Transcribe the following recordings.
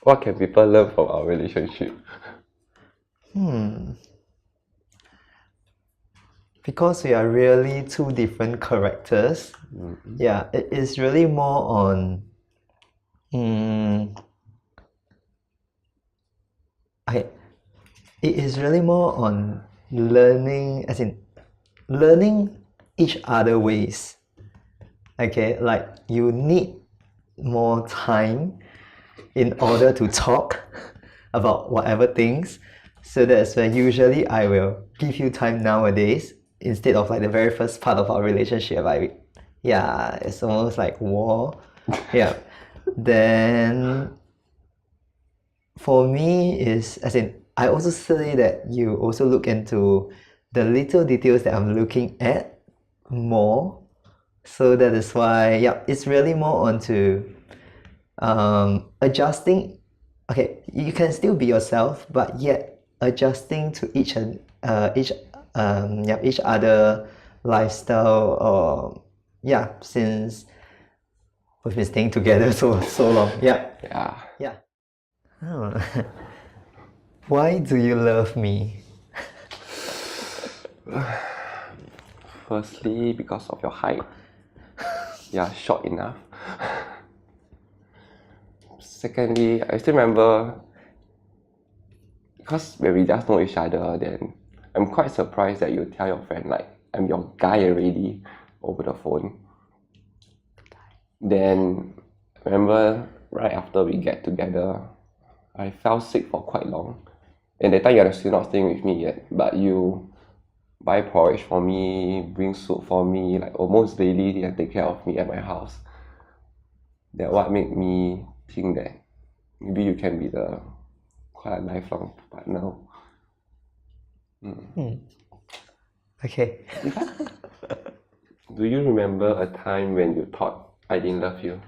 What can people learn from our relationship? Because we are really two different characters. Yeah, it is really more on okay, it is really more on learning, as in learning each other ways. Okay, like you need more time in order to talk about whatever things. So that's when usually I will give you time nowadays instead of like the very first part of our relationship. Like, yeah, it's almost like war. Yeah. Then for me is, as in, I also say that you also look into the little details that I'm looking at more. So that is why, yeah, it's really more onto adjusting. Okay, you can still be yourself, but yet adjusting to each each other lifestyle, or yeah, since we've been staying together so long. Yeah. Yeah. Oh. Why do you love me? Firstly, because of your height. Yeah, short enough. Secondly, I still remember, because when we just know each other, then I'm quite surprised that you tell your friend like I'm your guy already over the phone. Then remember right after we get together, I fell sick for quite long. And that time you're still not staying with me yet, but you buy porridge for me, bring soup for me, like almost daily, and take care of me at my house. That what made me think that maybe you can be the quite a lifelong partner. Okay. Do you remember a time when you thought I didn't love you?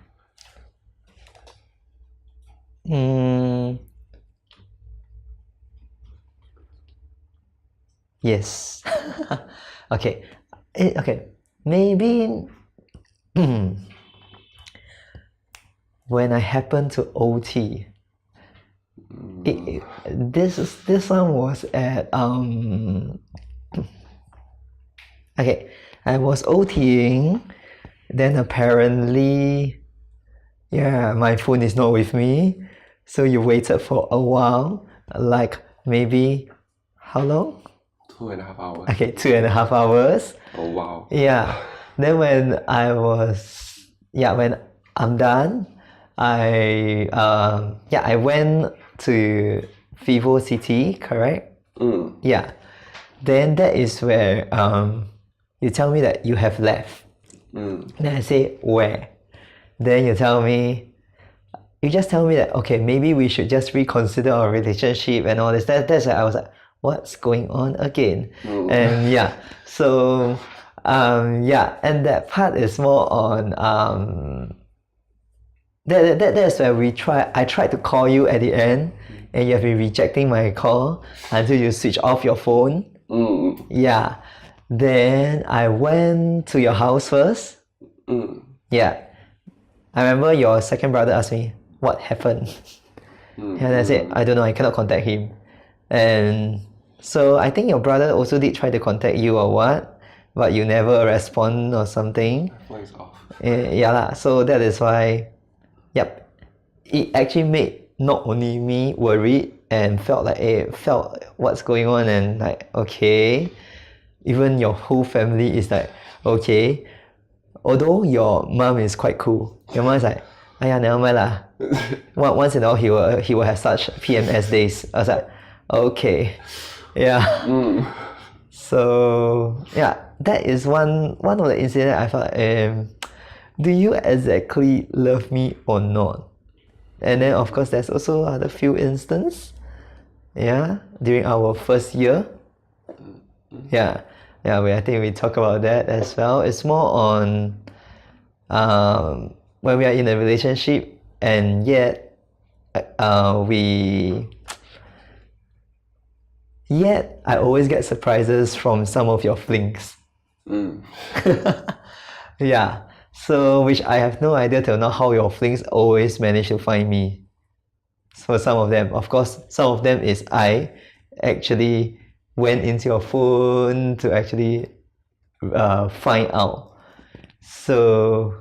Yes. Okay. Okay. Maybe when I happened to OT. This one was at okay, I was OTing, then apparently, yeah, my phone is not with me, so you waited for a while, like maybe how long? 2.5 hours. Okay, 2.5 hours. Oh wow. Yeah. Then when when I'm done, I went to Vivo City, correct? Yeah. Then that is where you tell me that you have left. Then I say where? Then you just tell me that okay, maybe we should just reconsider our relationship and all this. That's why I was like, what's going on again? And yeah, so and that part is more on that's where I tried to call you at the end, and you have been rejecting my call until you switch off your phone. Yeah. Then I went to your house first. Yeah. I remember your second brother asked me what happened. And I said, I don't know, I cannot contact him. And so I think your brother also did try to contact you or what, but you never respond or something. Phone is off. Yeah lah. So that is why, yep, it actually made not only me worried and felt what's going on, and like okay, even your whole family is like okay. Although your mom is quite cool, your mom is like, "Aya, never mind lah." Once in a while he will have such PMS days. I was like, okay, yeah. So yeah, that is one of the incidents I felt. Do you exactly love me or not? And then of course there's also other few instances. Yeah, during our first year. Yeah, I think we talk about that as well. It's more on when we are in a relationship and yet I always get surprises from some of your flings. Yeah. So which I have no idea till now how your flings always manage to find me. for some of them. Of course, some of them is I actually went into your phone to actually find out. So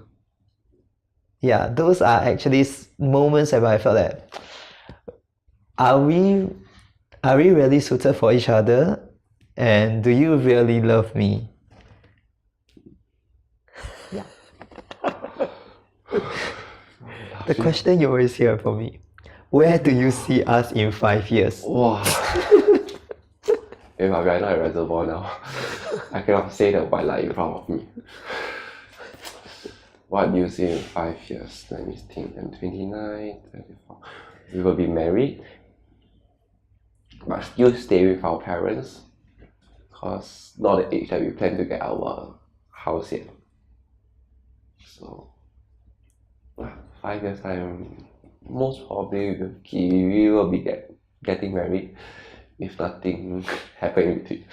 yeah, those are actually moments where I felt that are we really suited for each other, and do you really love me? Yeah. The question you always hear from me, where do you see us in 5 years? Wow. If I'm right now at reservoir now, I cannot say the white light in front of me. What do you see in 5 years? Let me think. I'm 29, 34. We will be married, but still stay with our parents, because not the age that we plan to get our house yet. So 5 years time, most probably we will be getting married if nothing happening with it.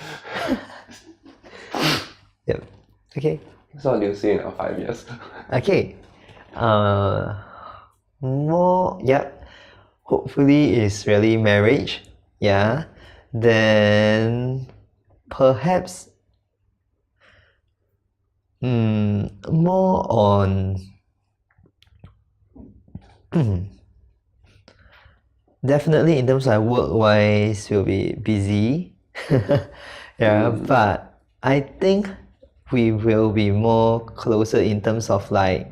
Yep. Okay. So what do you see in our 5 years? Okay. More, yeah. Hopefully it's really marriage. Yeah. Then perhaps more on definitely in terms of work wise we'll be busy. Yeah, but I think we will be more closer in terms of like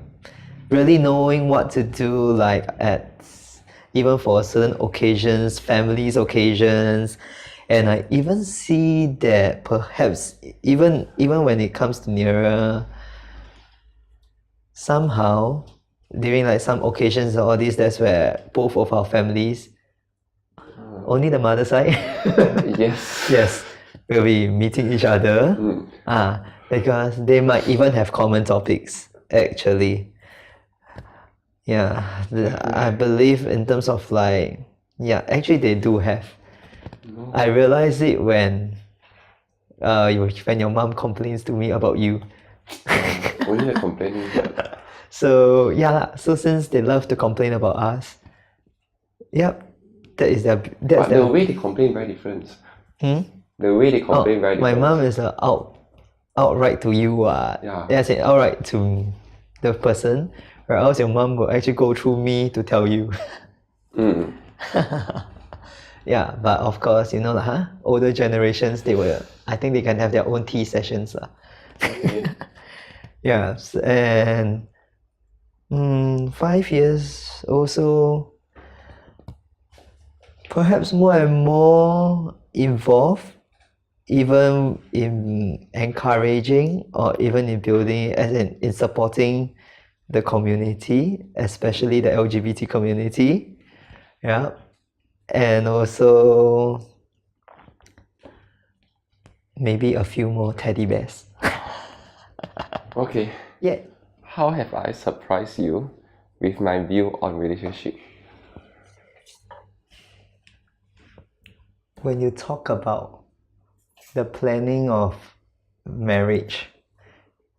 really knowing what to do, like at even for certain occasions, families occasions. And I even see that perhaps even when it comes to nearer, somehow during like some occasions and all this, that's where both of our families, only the mother side, yes, will be meeting each other. Because they might even have common topics actually. Yeah, I believe in terms of like, yeah, actually they do have. I realized it when your mom complains to me about you. Only the complaining. So yeah, so since they love to complain about us, yep, that's But the way they complain very different. The way they complain very my different. mom is outright to you. Yeah. I said outright to the person, or else your mom will actually go through me to tell you. Yeah, but of course, you know, older generations, I think they can have their own tea sessions. Yeah, and 5 years also, perhaps more and more involved, even in encouraging or even in building, as in supporting the community, especially the LGBT community. Yeah. And also maybe a few more teddy bears. Okay. Yeah. How have I surprised you with my view on relationship? When you talk about the planning of marriage,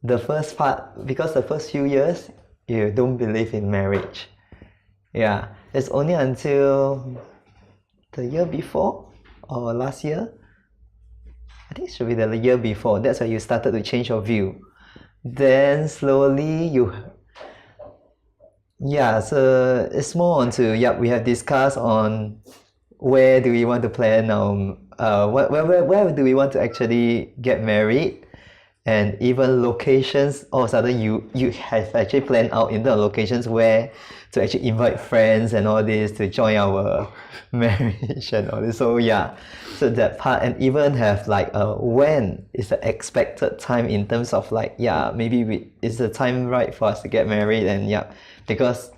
the first part, because the first few years you don't believe in marriage. Yeah, it's only until the year before or last year, I think it should be the year before, that's when you started to change your view. Then slowly so it's more onto, we have discussed on where do we want to plan, where do we want to actually get married, and even locations. All of a sudden you have actually planned out in the locations where to actually invite friends and all this to join our marriage and all this. So yeah, so that part, and even have like when is the expected time in terms of like, maybe is the time right for us to get married. And because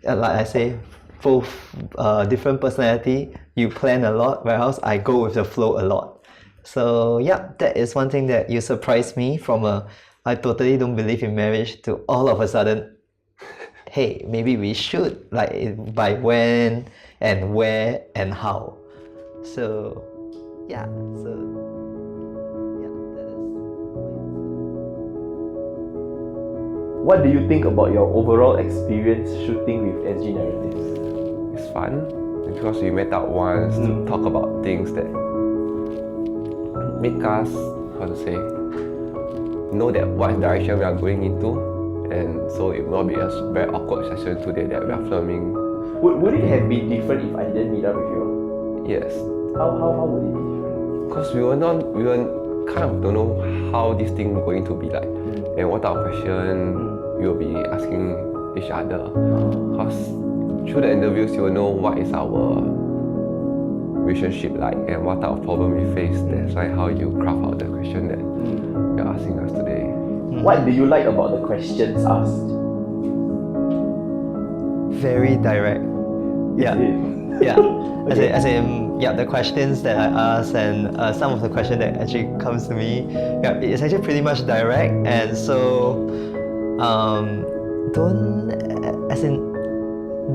like I say, both different personality, you plan a lot, whereas I go with the flow a lot. So that is one thing that you surprised me from I totally don't believe in marriage to all of a sudden, hey, maybe we should, like by when and where and how. So that is What do you think about your overall experience shooting with SG Narratives? it's fun because we met up once to talk about things that make us, how to say, know that what direction we are going into, and so it will not be a very awkward session today that we are filming. Would it have been different if I didn't meet up with you? Yes, How would it be different? because we were kind of don't know how this thing going to be like, and what type of question we will be asking each other. Because through the interviews, you will know what is our relationship like and what type of problem we face. That's why how you craft out the question that you're asking us today. What do you like about the questions asked? Very direct. Yeah. Yeah. The questions that I ask and some of the questions that actually comes to me, yeah, it's actually pretty much direct, and so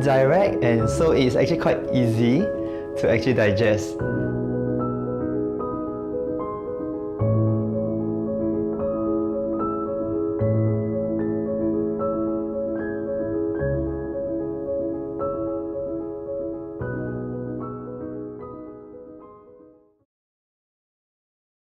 direct, and so it's actually quite easy to actually digest.